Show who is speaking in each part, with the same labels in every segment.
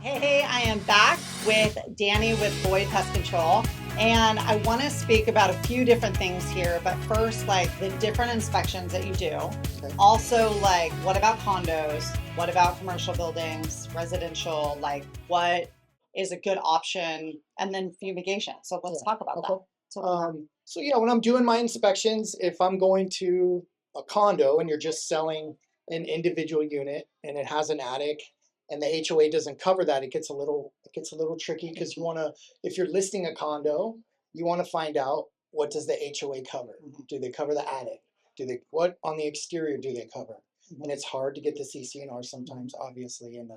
Speaker 1: Hey, I am back with Danny with Lloyd Pest Control, and I want to speak about a few different things here. But first, like the different inspections that you do.
Speaker 2: Okay.
Speaker 1: Also, like what about condos? What about commercial buildings, residential? Like what is a good option? And then fumigation. So let's
Speaker 2: Yeah.
Speaker 1: talk about that.
Speaker 2: Okay.
Speaker 1: So,
Speaker 2: So yeah, when I'm doing my inspections, if I'm going to a condo and you're just selling an individual unit and it has an attic and the HOA doesn't cover that, it gets a little tricky because you want to, if you're listing a condo, you want to find out what does the HOA cover?
Speaker 1: Mhm.
Speaker 2: Do they cover the attic? What on the exterior do they cover?
Speaker 1: Mhm.
Speaker 2: And it's hard to get the CCNR sometimes, obviously, and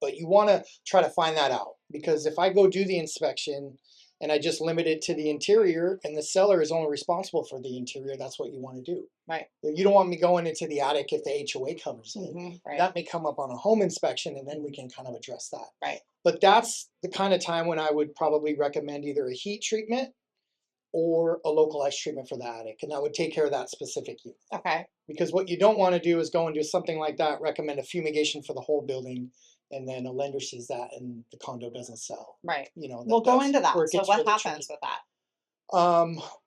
Speaker 2: but you want to try to find that out because if I go do the inspection and I just limit it to the interior and the seller is only responsible for the interior, that's what you want to do.
Speaker 1: Right.
Speaker 2: You don't want me going into the attic if the HOA covers it.
Speaker 1: Right.
Speaker 2: That may come up on a home inspection and then we can kind of address that.
Speaker 1: Right.
Speaker 2: But that's the kind of time when I would probably recommend either a heat treatment or a localized treatment for the attic. And that would take care of that specific unit.
Speaker 1: Okay.
Speaker 2: Because what you don't want to do is go and do something like that, recommend a fumigation for the whole building, and then a lender sees that and the condo doesn't sell.
Speaker 1: Right.
Speaker 2: You know,
Speaker 1: We'll go
Speaker 2: that's
Speaker 1: into
Speaker 2: where
Speaker 1: that.
Speaker 2: it
Speaker 1: So
Speaker 2: gets
Speaker 1: what
Speaker 2: really
Speaker 1: happens
Speaker 2: tricky.
Speaker 1: with that?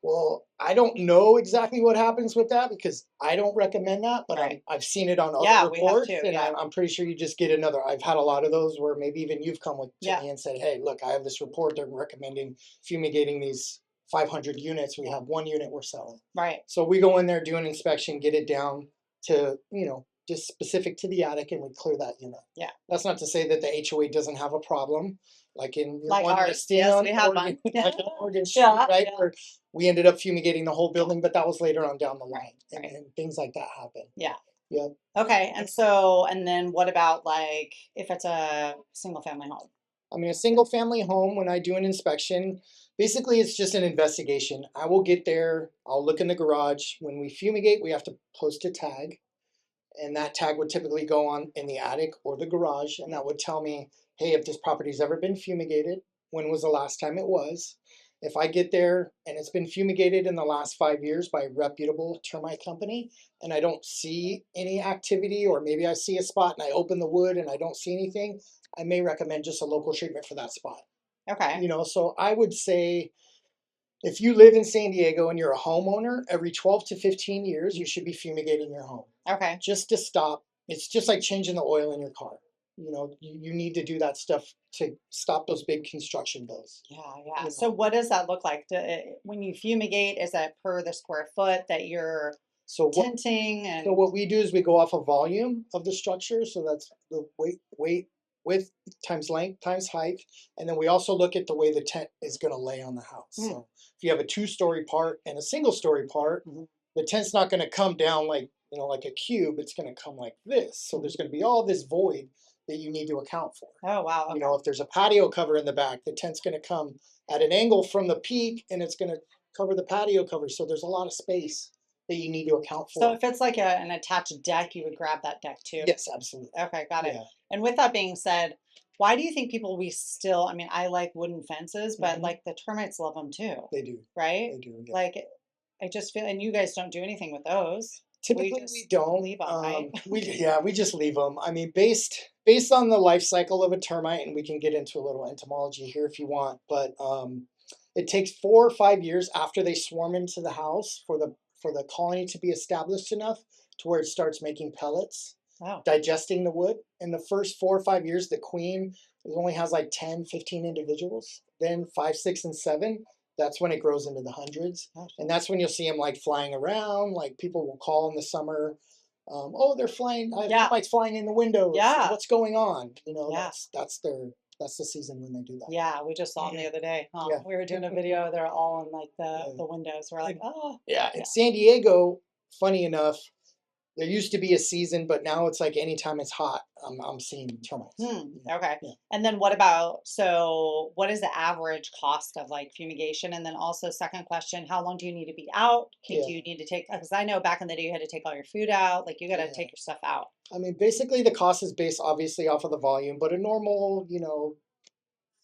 Speaker 2: Well, I don't know exactly what happens with that because I don't recommend that, but
Speaker 1: Right.
Speaker 2: I've seen it on other
Speaker 1: Yeah, we have
Speaker 2: reports,
Speaker 1: too.
Speaker 2: and
Speaker 1: Yeah.
Speaker 2: I'm pretty sure you just get another. I've had a lot of those where maybe even you've come to
Speaker 1: Yeah.
Speaker 2: me and said, "Hey, look, I have this report. They're recommending fumigating these 500 units. We have one unit we're selling."
Speaker 1: Right.
Speaker 2: So we go in there, do an inspection, get it down to just specific to the attic, and we clear that unit.
Speaker 1: Yeah.
Speaker 2: That's not to say that the HOA doesn't have a problem, like in your
Speaker 1: Like
Speaker 2: one
Speaker 1: ours.
Speaker 2: listing
Speaker 1: Yes,
Speaker 2: on
Speaker 1: we have
Speaker 2: Oregon,
Speaker 1: one.
Speaker 2: like on Oregon Street,
Speaker 1: Yeah.
Speaker 2: right?
Speaker 1: Yeah.
Speaker 2: Where we ended up fumigating the whole building, but that was later on down the line,
Speaker 1: Right.
Speaker 2: and,
Speaker 1: Right.
Speaker 2: and things like that happen.
Speaker 1: Yeah.
Speaker 2: Yeah.
Speaker 1: Okay. And so, and then what about like if it's a single family home?
Speaker 2: I mean, a single family home, when I do an inspection, basically it's just an investigation. I will get there, I'll look in the garage. When we fumigate, we have to post a tag, and that tag would typically go on in the attic or the garage, and that would tell me, hey, if this property's ever been fumigated, when was the last time it was? If I get there and it's been fumigated in the last 5 years by a reputable termite company, and I don't see any activity, or maybe I see a spot and I open the wood and I don't see anything, I may recommend just a local treatment for that spot.
Speaker 1: Okay.
Speaker 2: So I would say if you live in San Diego and you're a homeowner, every 12 to 15 years, you should be fumigating your home
Speaker 1: Okay.
Speaker 2: just to stop. It's just like changing the oil in your car. You need to do that stuff to stop those big construction bills.
Speaker 1: Yeah. Yeah.
Speaker 2: You
Speaker 1: So
Speaker 2: know.
Speaker 1: what does that look like? When you fumigate, is that per the square foot that you're
Speaker 2: So what
Speaker 1: tinting
Speaker 2: so
Speaker 1: and
Speaker 2: what we do is we go off of volume of the structure. So that's the weight, width times length times height. And then we also look at the way the tent is going to lay on the house.
Speaker 1: Hmm.
Speaker 2: So if you have a 2-story part and a single-story part,
Speaker 1: Mhm.
Speaker 2: the tent's not going to come down like a cube. It's going to come like this. So there's going to be all this void that you need to account for.
Speaker 1: Oh, wow. Okay.
Speaker 2: If there's a patio cover in the back, the tent's going to come at an angle from the peak and it's going to cover the patio cover. So there's a lot of space that you need to account
Speaker 1: So
Speaker 2: for.
Speaker 1: if it's like an attached deck, you would grab that deck too.
Speaker 2: Yes, absolutely.
Speaker 1: Okay, got it.
Speaker 2: Yeah.
Speaker 1: And with that being said, why do you think we still, I mean, I like wooden fences, but
Speaker 2: Mhm.
Speaker 1: like the termites love them too,
Speaker 2: They do.
Speaker 1: right?
Speaker 2: They do. Yeah.
Speaker 1: Like I just feel, and you guys don't do anything with those.
Speaker 2: Typically, we
Speaker 1: Just
Speaker 2: don't.
Speaker 1: leave them, right?
Speaker 2: We just leave them. I mean, based on the life cycle of a termite, and we can get into a little entomology here if you want, but it takes 4 or 5 years after they swarm into the house for the colony to be established enough to where it starts making pellets,
Speaker 1: Oh,
Speaker 2: digesting the wood. In the first 4 or 5 years, the queen only has like 10, 15 individuals. Then 5, 6, and 7, that's when it grows into the hundreds.
Speaker 1: gosh.
Speaker 2: And that's when you'll see them like flying around. Like people will call in the summer, oh, they're flying. I have
Speaker 1: Yeah.
Speaker 2: termites flying in the windows.
Speaker 1: Yeah.
Speaker 2: What's going on?
Speaker 1: Yeah.
Speaker 2: That's the season when they do that.
Speaker 1: Yeah, we just saw them the other day. Huh?
Speaker 2: Yeah.
Speaker 1: We were doing a video. They're all in like
Speaker 2: Yeah.
Speaker 1: the windows. We're like, oh,
Speaker 2: Yeah.
Speaker 1: yeah.
Speaker 2: In San Diego, funny enough, there used to be a season, but now it's like anytime it's hot, I'm seeing termites.
Speaker 1: Okay.
Speaker 2: Yeah.
Speaker 1: And then so what is the average cost of like fumigation? And then also second question, how long do you need to be out? Do
Speaker 2: Yeah.
Speaker 1: you need to take, because I know back in the day you had to take all your food out, like you got to
Speaker 2: Yeah.
Speaker 1: take your stuff out.
Speaker 2: I mean, basically the cost is based obviously off of the volume, but a normal,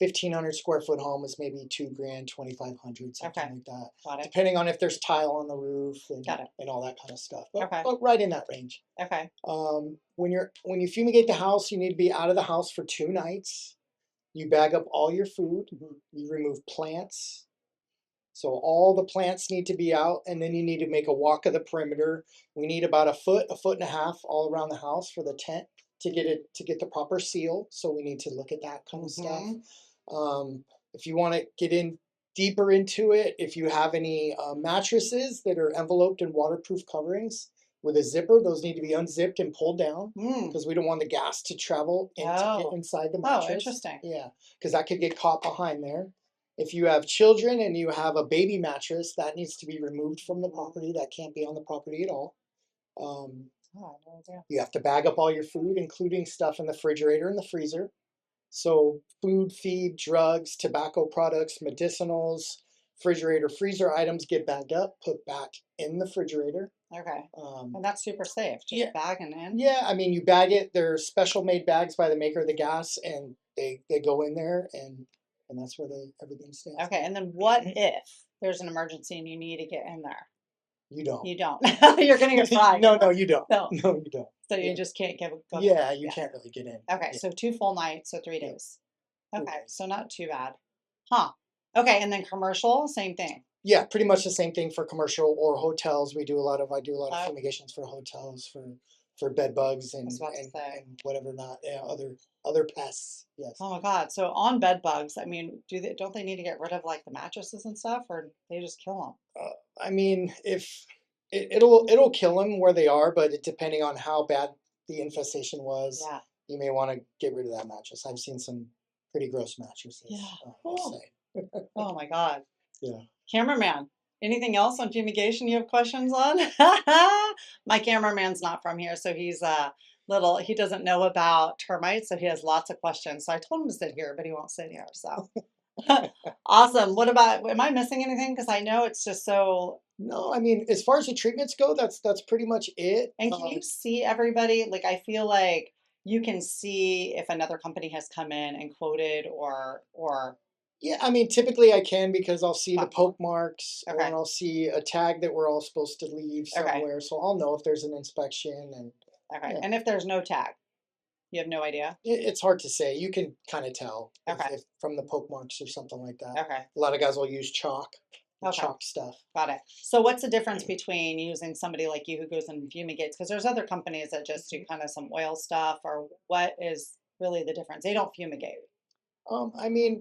Speaker 2: 1,500 square foot home is maybe 2 grand, 2,500, something
Speaker 1: Okay.
Speaker 2: like that.
Speaker 1: Got it.
Speaker 2: Depending on if there's tile on the roof
Speaker 1: Got it.
Speaker 2: and all that kind of stuff.
Speaker 1: Okay.
Speaker 2: But right in that range.
Speaker 1: Okay.
Speaker 2: When you fumigate the house, you need to be out of the house for 2 nights. You bag up all your food. You remove plants. So all the plants need to be out, and then you need to make a walk of the perimeter. We need about a foot and a half all around the house for the tent to get the proper seal. So we need to look at that kind of stuff. If you want to get in deeper into it, if you have any mattresses that are enveloped in waterproof coverings with a zipper, those need to be unzipped and pulled down because we don't want the gas to travel inside the mattress.
Speaker 1: Oh, interesting.
Speaker 2: Yeah, because that could get caught behind there. If you have children and you have a baby mattress, that needs to be removed from the property. That can't be on the property at all. You have to bag up all your food, including stuff in the refrigerator and the freezer. So food, feed, drugs, tobacco products, medicinals, refrigerator, freezer items get bagged up, put back in the refrigerator.
Speaker 1: Okay. And that's super safe. Just bagging in.
Speaker 2: Yeah, I mean, you bag it. They're special made bags by the maker of the gas, and they go in there, and that's where everything stays.
Speaker 1: Okay, and then what if there's an emergency and you need to get in there?
Speaker 2: You don't.
Speaker 1: You don't. You're gonna get fried.
Speaker 2: No, you don't.
Speaker 1: No,
Speaker 2: you don't.
Speaker 1: So you just can't go.
Speaker 2: Yeah, you can't really get in.
Speaker 1: Okay, so 2 full nights, so 3 days. Okay, so not too bad. Huh. Okay, and then commercial, same thing.
Speaker 2: Yeah, pretty much the same thing for commercial or hotels. I do a lot of fumigations for hotels for bed bugs and whatever not other pests. Yes.
Speaker 1: Oh my God. So on bed bugs, I mean, don't they need to get rid of like the mattresses and stuff, or they just kill them?
Speaker 2: I mean, if it'll kill them where they are, but depending on how bad the infestation was, you may want to get rid of that mattress. I've seen some pretty gross mattresses.
Speaker 1: Yeah.
Speaker 2: I'll say.
Speaker 1: Oh my God.
Speaker 2: Yeah.
Speaker 1: Cameraman, anything else on fumigation you have questions on? My cameraman's not from here, so he's he doesn't know about termites, so he has lots of questions. So I told him to sit here, but he won't sit here. So awesome. What about, am I missing anything? Because I know it's just so.
Speaker 2: No, I mean, as far as the treatments go, that's pretty much it.
Speaker 1: And can you see everybody? Like, I feel like you can see if another company has come in and quoted or.
Speaker 2: Yeah, I mean, typically I can because I'll see the poke marks or I'll see a tag that we're all supposed to leave somewhere. So I'll know if there's an inspection and.
Speaker 1: Okay. Yeah. And if there's no tag, you have no idea?
Speaker 2: It's hard to say. You can kind of tell if from the poke marks or something like that.
Speaker 1: Okay.
Speaker 2: A lot of guys will use chalk. Chalk stuff.
Speaker 1: Got it. So what's the difference between using somebody like you who goes and fumigates? Because there's other companies that just do kind of some oil stuff, or what is really the difference? They don't fumigate.
Speaker 2: I mean,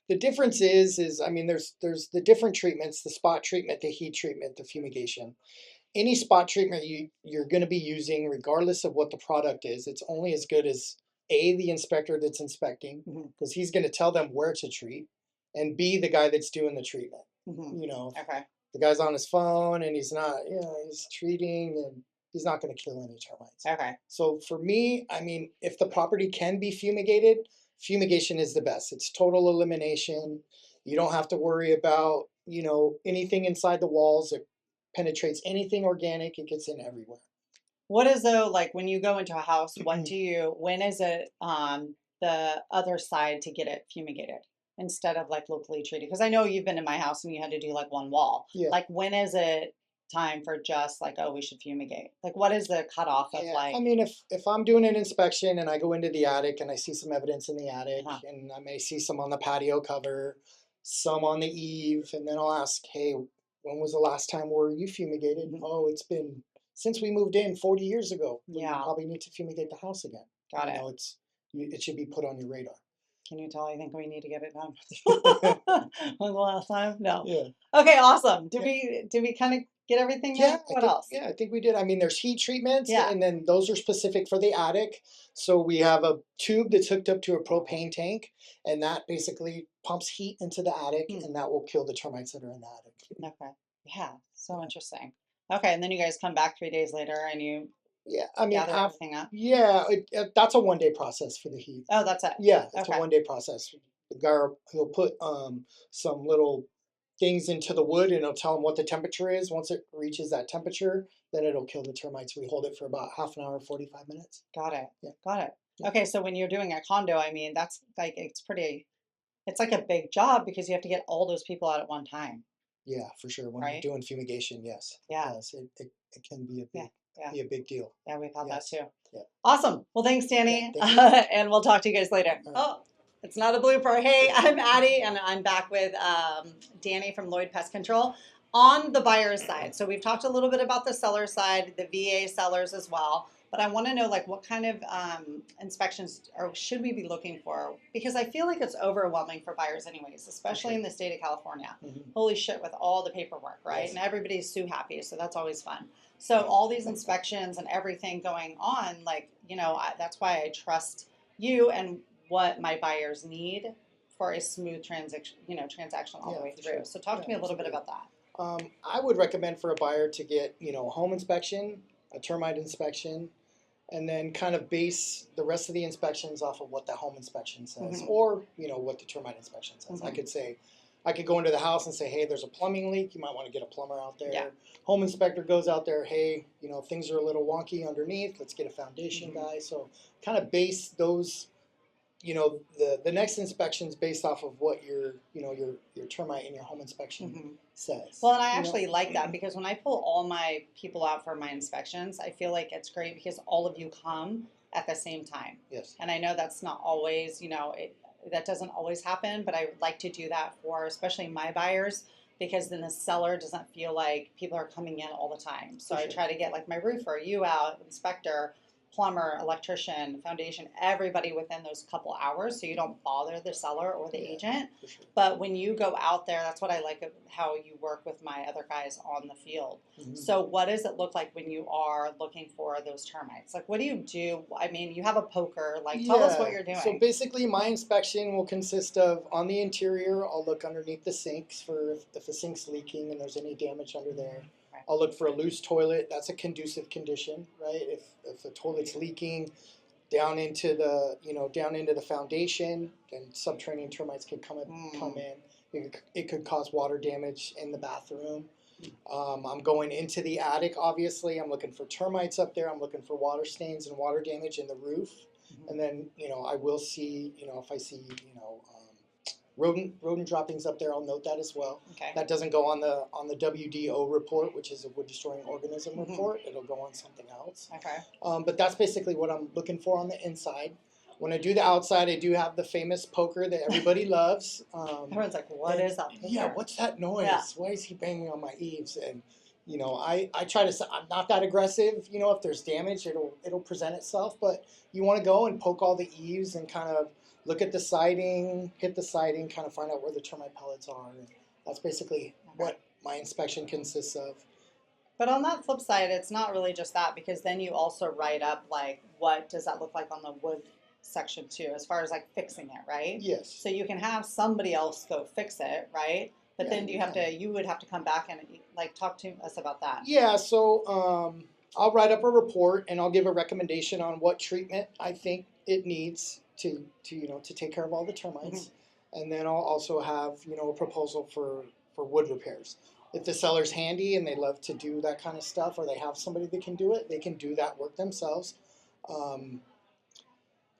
Speaker 2: the difference is I mean, there's the different treatments: the spot treatment, the heat treatment, the fumigation. Any spot treatment you're going to be using, regardless of what the product is, it's only as good as the inspector that's inspecting, because he's going to tell them where to treat, and B, the guy that's doing the treatment. You know, the guy's on his phone and he's not, he's treating and he's not going to kill any termites.
Speaker 1: Okay.
Speaker 2: So for me, I mean, if the property can be fumigated, fumigation is the best. It's total elimination. You don't have to worry about, anything inside the walls. It penetrates anything organic. It gets in everywhere.
Speaker 1: What is though, like when you go into a house, when is it on the other side to get it fumigated instead of like locally treated? Because I know you've been in my house and you had to do like one wall.
Speaker 2: Yeah.
Speaker 1: Like when is it time for just like, oh, we should fumigate? Like what is the cutoff of like?
Speaker 2: I mean, if I'm doing an inspection and I go into the attic and I see some evidence in the attic and I may see some on the patio cover, some on the eave, and then I'll ask, hey, when was the last time were you fumigated? Oh, it's been since we moved in 40 years ago. You probably need to fumigate the house again.
Speaker 1: Got it.
Speaker 2: It should be put on your radar.
Speaker 1: Can you tell I think we need to get it done? When the last time? No.
Speaker 2: Yeah.
Speaker 1: Okay, awesome. Did we kind of get everything there? What else?
Speaker 2: Yeah, I think we did. I mean, there's heat treatments, and then those are specific for the attic. So we have a tube that's hooked up to a propane tank, and that basically pumps heat into the attic, and that will kill the termites that are in the attic.
Speaker 1: Okay. Yeah. So interesting. Okay, and then you guys come back 3 days later and you gather everything up.
Speaker 2: Yeah, that's a 1-day process for the heat.
Speaker 1: Oh, that's it.
Speaker 2: Yeah, it's a 1-day process. The guy he'll put some little things into the wood and it'll tell them what the temperature is. Once it reaches that temperature, then it'll kill the termites. We hold it for about half an hour, 45 minutes.
Speaker 1: Got it. Yeah. Got it.
Speaker 2: Yeah.
Speaker 1: Okay, so when you're doing a condo, I mean, that's like it's like a big job because you have to get all those people out at one time,
Speaker 2: Yeah, for sure. When you're
Speaker 1: right?
Speaker 2: doing fumigation, yes, it
Speaker 1: Yeah,
Speaker 2: does. It can
Speaker 1: yeah, yeah,
Speaker 2: be a big deal.
Speaker 1: yeah. We've had that
Speaker 2: Yes.
Speaker 1: too.
Speaker 2: Yeah.
Speaker 1: Awesome. Well, thanks,
Speaker 2: Yeah.
Speaker 1: Danny,
Speaker 2: Thank you.
Speaker 1: and we'll talk to you guys later.
Speaker 2: All right.
Speaker 1: Oh, it's not a blooper. Hey, I'm Addie, and I'm back with Danny from Lloyd Pest Control on the buyer's side. So we've talked a little bit about the seller side, the VA sellers as well. But I want to know, like, what kind of inspections or should we be looking for? Because I feel like it's overwhelming for buyers, anyways,
Speaker 2: For
Speaker 1: especially
Speaker 2: sure.
Speaker 1: in the state of California.
Speaker 2: Hmm.
Speaker 1: Holy shit, with all the paperwork, right?
Speaker 2: Yes.
Speaker 1: And everybody's so happy, so that's always fun. So all these inspections and everything going on, like, that's why I trust you and what my buyers need for a smooth transaction all the
Speaker 2: Yeah,
Speaker 1: way
Speaker 2: for
Speaker 1: through.
Speaker 2: sure.
Speaker 1: So talk
Speaker 2: Yeah,
Speaker 1: to me a little bit
Speaker 2: absolutely.
Speaker 1: about that.
Speaker 2: I would recommend for a buyer to get, a home inspection, a termite inspection, and then kind of base the rest of the inspections off of what the home inspection says,
Speaker 1: Hmm.
Speaker 2: or what the termite inspection says.
Speaker 1: Hmm.
Speaker 2: I could go into the house and say, hey, there's a plumbing leak. You might want to get a plumber out there.
Speaker 1: Yeah.
Speaker 2: Home inspector goes out there. Hey, things are a little wonky underneath. Let's get a foundation
Speaker 1: Hmm.
Speaker 2: guy. So kind of base those. The next inspection's based off of what your termite and your home inspection
Speaker 1: Hmm.
Speaker 2: says.
Speaker 1: Well, and I actually like that because when I pull all my people out for my inspections, I feel like it's great because all of you come at the same time.
Speaker 2: Yes.
Speaker 1: And I know that's not always, that doesn't always happen, but I would like to do that for especially my buyers because then the seller doesn't feel like people are coming in all the time. So
Speaker 2: For
Speaker 1: I
Speaker 2: sure.
Speaker 1: try to get like my roofer, you out, inspector, plumber, electrician, foundation, everybody within those couple hours so you don't bother the seller or the
Speaker 2: Yeah,
Speaker 1: agent.
Speaker 2: for sure.
Speaker 1: But when you go out there, that's what I like of how you work with my other guys on the field.
Speaker 2: Mhm.
Speaker 1: So what does it look like when you are looking for those termites? Like, what do you do? I mean, you have a poker. Like, tell us what
Speaker 2: Yeah.
Speaker 1: you're
Speaker 2: So
Speaker 1: doing.
Speaker 2: basically, my inspection will consist of on the interior, I'll look underneath the sinks for if the sink's leaking and there's any damage under there.
Speaker 1: Right.
Speaker 2: I'll look for a loose toilet. That's a conducive condition, right? If the toilet's leaking down into the foundation, then subterranean termites could come in. It could cause water damage in the bathroom. I'm going into the attic, obviously. I'm looking for termites up there. I'm looking for water stains and water damage in the roof.
Speaker 1: Mhm.
Speaker 2: And then, I will see, if I see, rodent droppings up there, I'll note that as well.
Speaker 1: Okay.
Speaker 2: That doesn't go on the WDO report, which is a wood destroying organism
Speaker 1: Mhm.
Speaker 2: report. It'll go on something else.
Speaker 1: Okay.
Speaker 2: But that's basically what I'm looking for on the inside. When I do the outside, I do have the famous poker that everybody loves.
Speaker 1: Everyone's like, what is that?
Speaker 2: Yeah, what's that noise?
Speaker 1: Yeah.
Speaker 2: Why is he banging on my eaves? And I try to. I'm not that aggressive. If there's damage, it'll present itself. But you want to go and poke all the eaves and kind of look at the siding, hit the siding, kind of find out where the termite pellets are. And that's basically what my inspection consists of.
Speaker 1: But on that flip side, it's not really just that because then you also write up like what does that look like on the wood section too, as far as like fixing it, right?
Speaker 2: Yes.
Speaker 1: So you can have somebody else go fix it, right? But then you would have to come back and like talk to us about that.
Speaker 2: Yeah, so I'll write up a report and I'll give a recommendation on what treatment I think it needs to take care of all the termites, and then I'll also have a proposal for wood repairs. If the seller's handy and they love to do that kind of stuff, or they have somebody that can do it, they can do that work themselves.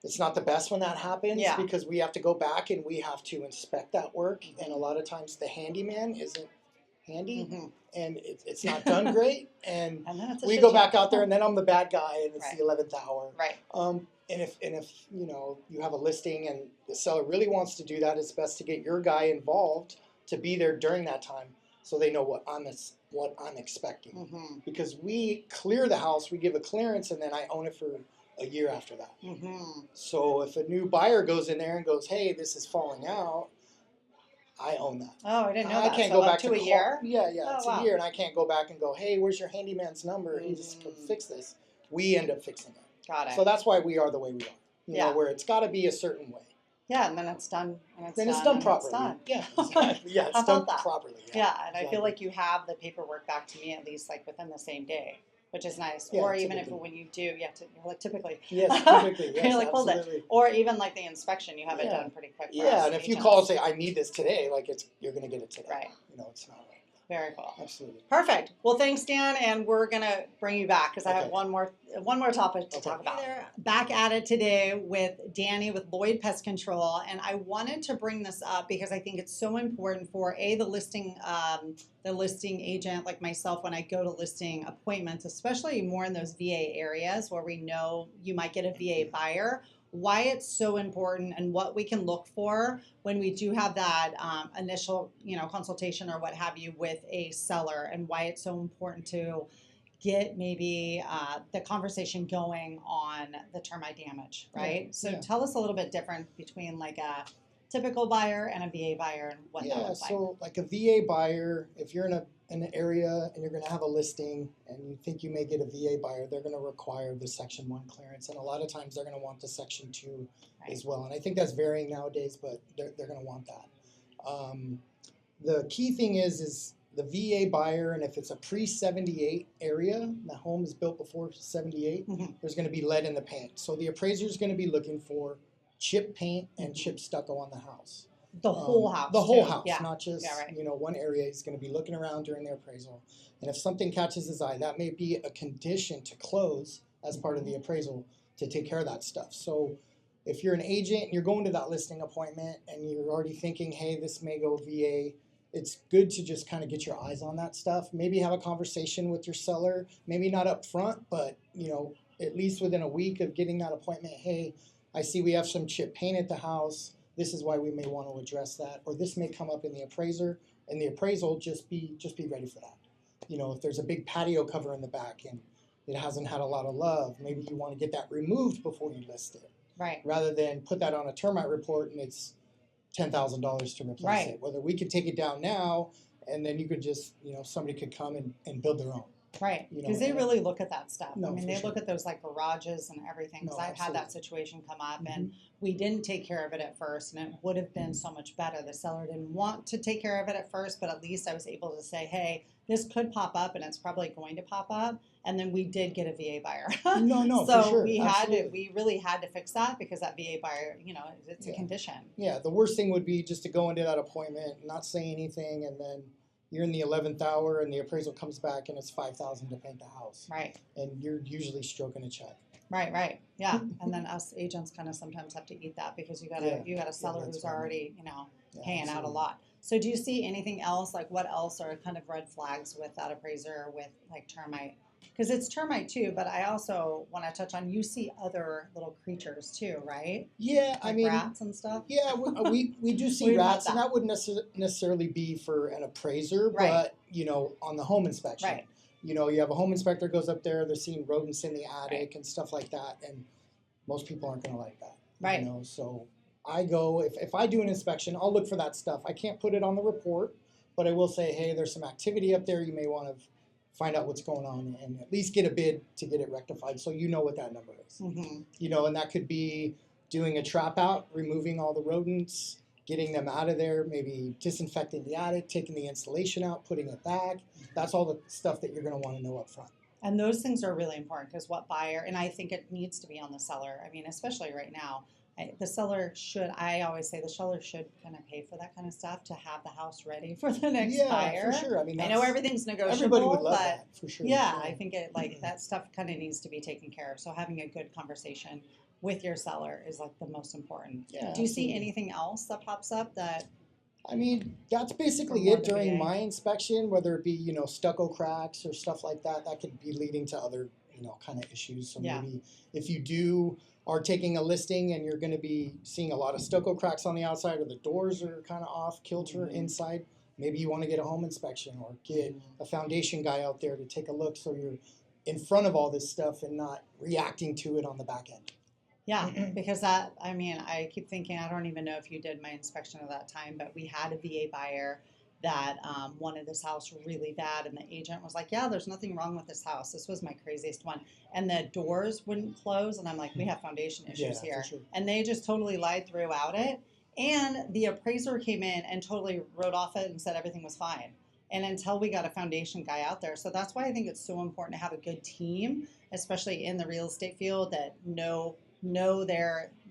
Speaker 2: It's not the best when that happens because we have to go back and we have to inspect that work, and a lot of times the handyman isn't handy, and it's not done great, and we go back out there, and then I'm the bad guy, and it's the 11th hour.
Speaker 1: Right.
Speaker 2: And if you have a listing and the seller really wants to do that, it's best to get your guy involved to be there during that time, so they know what I'm expecting. Because we clear the house, we give a clearance, and then I own it for a year after that. So if a new buyer goes in there and goes, "Hey, this is falling out," I own that.
Speaker 1: Oh, I didn't know that.
Speaker 2: I can't
Speaker 1: so
Speaker 2: go back
Speaker 1: to
Speaker 2: to
Speaker 1: a year.
Speaker 2: Yeah,
Speaker 1: Oh,
Speaker 2: it's
Speaker 1: wow.
Speaker 2: a year, and I can't go back and go, "Hey, where's your handyman's number? He just could fix this." We end up fixing it.
Speaker 1: Got it.
Speaker 2: So that's why we are the way we are. You know, where it's got to be a certain way.
Speaker 1: Yeah, and then it's done. And it's
Speaker 2: Then
Speaker 1: done,
Speaker 2: it's done
Speaker 1: and
Speaker 2: properly.
Speaker 1: It's done.
Speaker 2: Yeah, exactly. Yeah, it's done properly.
Speaker 1: Yeah, and I feel like you have the paperwork back to me at least like within the same day, which is nice.
Speaker 2: Yeah,
Speaker 1: or even if
Speaker 2: typically.
Speaker 1: when you do, you're like typically.
Speaker 2: Yes, typically. Yes,
Speaker 1: you're like, hold it.
Speaker 2: absolutely.
Speaker 1: Or even like the inspection, you have it done pretty quick. For us
Speaker 2: Yeah, and if you
Speaker 1: agents.
Speaker 2: call and say, "I need this today," like you're going to get it today.
Speaker 1: Right.
Speaker 2: It's not like
Speaker 1: Very cool.
Speaker 2: Absolutely.
Speaker 1: Perfect. Well, thanks, Dan, and we're gonna bring you back because I have
Speaker 2: Okay.
Speaker 1: one more topic to talk about. Hey there, back at it today with Danny with Lloyd Pest Control, and I wanted to bring this up because I think it's so important for the listing agent like myself when I go to listing appointments, especially more in those VA areas where we know you might get a VA buyer. Why it's so important and what we can look for when we do have that initial, consultation or what have you with a seller, and why it's so important to get maybe the conversation going on the termite damage, right? So tell us a little bit different between like a typical buyer and a VA buyer and what that looks like.
Speaker 2: So like a VA buyer, if you're in an area and you're going to have a listing and you think you may get a VA buyer, they're going to require the Section 1 clearance, and a lot of times they're going to want the Section 2 as well. And I think that's varying nowadays, but they're going to want that. The key thing is the VA buyer, and if it's a pre-78 area, the home is built before 78, there's going to be lead in the paint. So the appraiser is going to be looking for chip paint and chip stucco on the house.
Speaker 1: The whole house.
Speaker 2: The whole house,
Speaker 1: yeah.
Speaker 2: not just
Speaker 1: right.
Speaker 2: One area. He's going to be looking around during the appraisal, and if something catches his eye, that may be a condition to close as part of the appraisal to take care of that stuff. So if you're an agent and you're going to that listing appointment and you're already thinking, hey, this may go VA, it's good to just kind of get your eyes on that stuff. Maybe have a conversation with your seller, maybe not up front, but at least within a week of getting that appointment, hey, I see we have some chip paint at the house. This is why we may want to address that, or this may come up in the appraisal. Just be ready for that. If there's a big patio cover in the back and it hasn't had a lot of love, maybe you want to get that removed before you list it.
Speaker 1: Right.
Speaker 2: Rather than put that on a termite report and it's $10,000 to replace it. Whether we could take it down now, and then you could just somebody could come and build their own.
Speaker 1: Right, because they really look at that stuff.
Speaker 2: No,
Speaker 1: they look at those like garages and everything. Because I've had that situation come up, and we didn't take care of it at first, and it would have been so much better. The seller didn't want to take care of it at first, but at least I was able to say, hey, this could pop up, and it's probably going to pop up. And then we did get a VA buyer.
Speaker 2: No,
Speaker 1: so
Speaker 2: for sure.
Speaker 1: we really had to fix that because that VA buyer, it's a condition.
Speaker 2: Yeah, the worst thing would be just to go into that appointment, not say anything, and then you're in the 11th hour and the appraisal comes back and it's $5,000 to paint the house.
Speaker 1: Right.
Speaker 2: And you're usually stroking a check.
Speaker 1: Right. Yeah. And then us agents kind of sometimes have to eat that because you got a seller who's already, paying out a lot. So do you see anything else? Like what else are kind of red flags with that appraiser with like termite? Because it's termite too, but I also want to touch on, you see other little creatures too, right?
Speaker 2: Yeah,
Speaker 1: like rats and stuff.
Speaker 2: Yeah, we do see rats, and that wouldn't necessarily be for an appraiser, but on the home inspection.
Speaker 1: Right.
Speaker 2: You have a home inspector goes up there, they're seeing rodents in the attic and stuff like that, and most people aren't going to like that.
Speaker 1: Right.
Speaker 2: So I go, if I do an inspection, I'll look for that stuff. I can't put it on the report, but I will say, hey, there's some activity up there. You may want to find out what's going on and at least get a bid to get it rectified so you know what that number is. And that could be doing a trap out, removing all the rodents, getting them out of there, maybe disinfecting the attic, taking the insulation out, putting it back. That's all the stuff that you're going to want to know up front.
Speaker 1: And those things are really important because what buyer, and I think it needs to be on the seller. Especially right now, the seller should, I always say the seller should kind of pay for that kind of stuff to have the house ready for the next buyer.
Speaker 2: Yeah, for sure.
Speaker 1: I know everything's negotiable.
Speaker 2: Everybody would love that, for sure.
Speaker 1: Yeah, I think that stuff kind of needs to be taken care of. So having a good conversation with your seller is like the most important.
Speaker 2: Yeah,
Speaker 1: do you see anything else that pops up that?
Speaker 2: That's basically it during my inspection, whether it be, stucco cracks or stuff like that. That could be leading to other, kind of issues. So maybe if you are taking a listing and you're going to be seeing a lot of stucco cracks on the outside or the doors are kind of off kilter inside, maybe you want to get a home inspection or get a foundation guy out there to take a look so you're in front of all this stuff and not reacting to it on the back end.
Speaker 1: Yeah, because I keep thinking, I don't even know if you did my inspection at that time, but we had a VA buyer that wanted this house really bad, and the agent was like, yeah, there's nothing wrong with this house. This was my craziest one. And the doors wouldn't close, and I'm like, we have foundation issues here.
Speaker 2: For sure.
Speaker 1: And they just totally lied throughout it. And the appraiser came in and totally wrote off it and said everything was fine. And until we got a foundation guy out there. So that's why I think it's so important to have a good team, especially in the real estate field, that know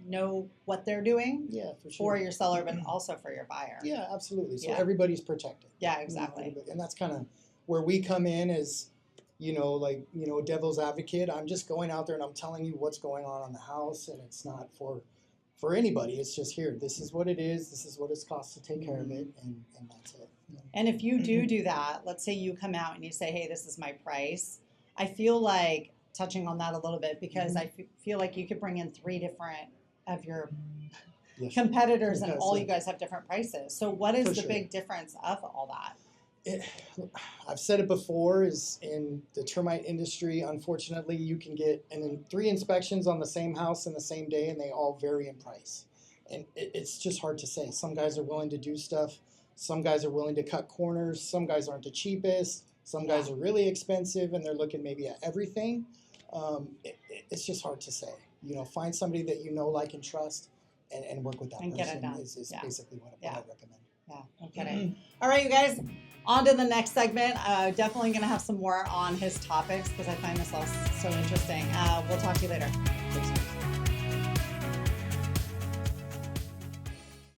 Speaker 1: know what they're doing
Speaker 2: Yeah, for
Speaker 1: for
Speaker 2: sure.
Speaker 1: your seller, but also for your buyer.
Speaker 2: Yeah, absolutely. So
Speaker 1: Yeah.
Speaker 2: everybody's protected.
Speaker 1: Yeah, exactly.
Speaker 2: And that's kind of where we come in as, like, devil's advocate. I'm just going out there and I'm telling you what's going on the house, and it's not for anybody. It's just here. This is what it is. This is what it's cost to take care of it, and that's it.
Speaker 1: And if you do that, let's say you come out and you say, hey, this is my price. I feel like touching on that a little bit, because I feel like you could bring in 3 different of your competitors, and all you guys have different prices. So what is the big difference of all that?
Speaker 2: I've said it before, is in the termite industry, unfortunately, you can get 3 inspections on the same house in the same day, and they all vary in price. And it's just hard to say. Some guys are willing to do stuff. Some guys are willing to cut corners. Some guys aren't the cheapest. Some guys are really expensive, and they're looking maybe at everything. It's just hard to say. Find somebody that like, and trust, and work with that person.
Speaker 1: Get it done.
Speaker 2: Is basically what I recommend.
Speaker 1: Yeah, no kidding. All right, you guys, on to the next segment. Definitely going to have some more on his topics, because I find this all so interesting. We'll talk to you later.
Speaker 2: Thanks.